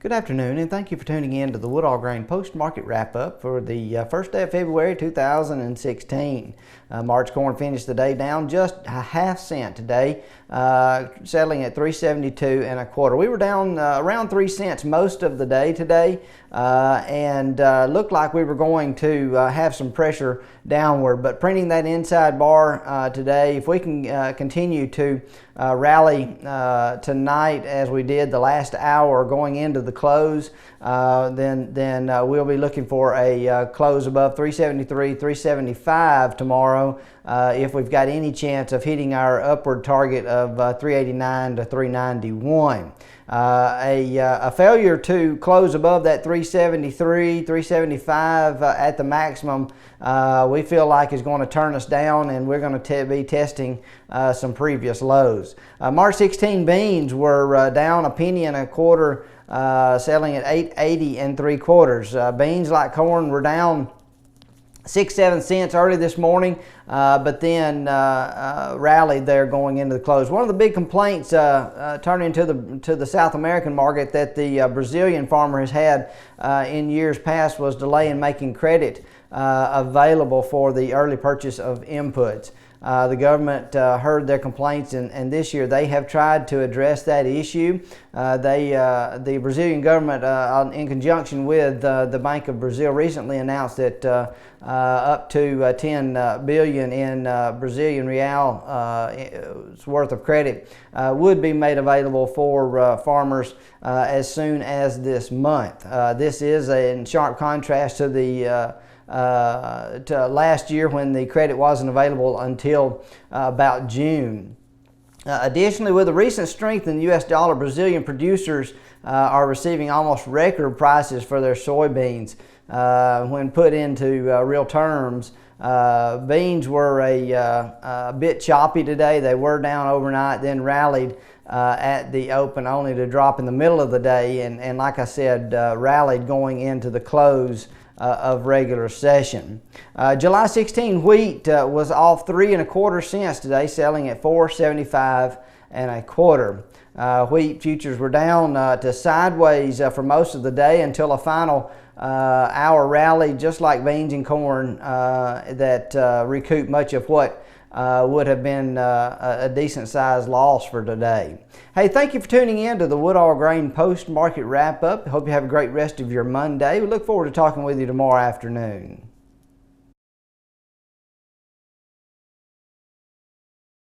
Good afternoon, and thank you for tuning in to the Woodall Grain Post-Market Wrap-Up for the first day of February 2016. March corn finished the day down just a half cent today, settling at $3.72 1/4. We were down around 3 cents most of the day today, and looked like we were going to have some pressure downward. But printing that inside bar today, if we can continue to rally tonight as we did the last hour going into the close, then we'll be looking for a close above 373, 375 tomorrow, if we've got any chance of hitting our upward target of 389 to 391. A failure to close above that 373, 375 at the maximum, we feel like is going to turn us down, and we're going to be testing some previous lows. March 16 beans were down $0.01 1/4, selling at $8.80 3/4. Beans, like corn, were down 6-7 cents early this morning, but then rallied there going into the close. One of the big complaints turning to the South American market that the Brazilian farmer has had in years past was delay in making credit available for the early purchase of inputs. The government heard their complaints, and this year they have tried to address that issue. The Brazilian government, in conjunction with the Bank of Brazil, recently announced that up to 10 billion in Brazilian real worth of credit would be made available for farmers as soon as this month. This is in sharp contrast to the to last year, when the credit wasn't available until about June. Additionally, with the recent strength in the U.S. dollar, Brazilian producers are receiving almost record prices for their soybeans. When put into real terms, beans were a bit choppy today. They were down overnight, then rallied at the open, only to drop in the middle of the day, and like I said, rallied going into the close of regular session. July 16 wheat was off 3 1/4 cents today, selling at $4.75 1/4. Wheat futures were down to sideways for most of the day until a final hour rally, just like beans and corn, that recouped much of what would have been a decent sized loss for today. Hey, thank you for tuning in to the Woodall Grain Post Market Wrap Up. Hope you have a great rest of your Monday. We look forward to talking with you tomorrow afternoon.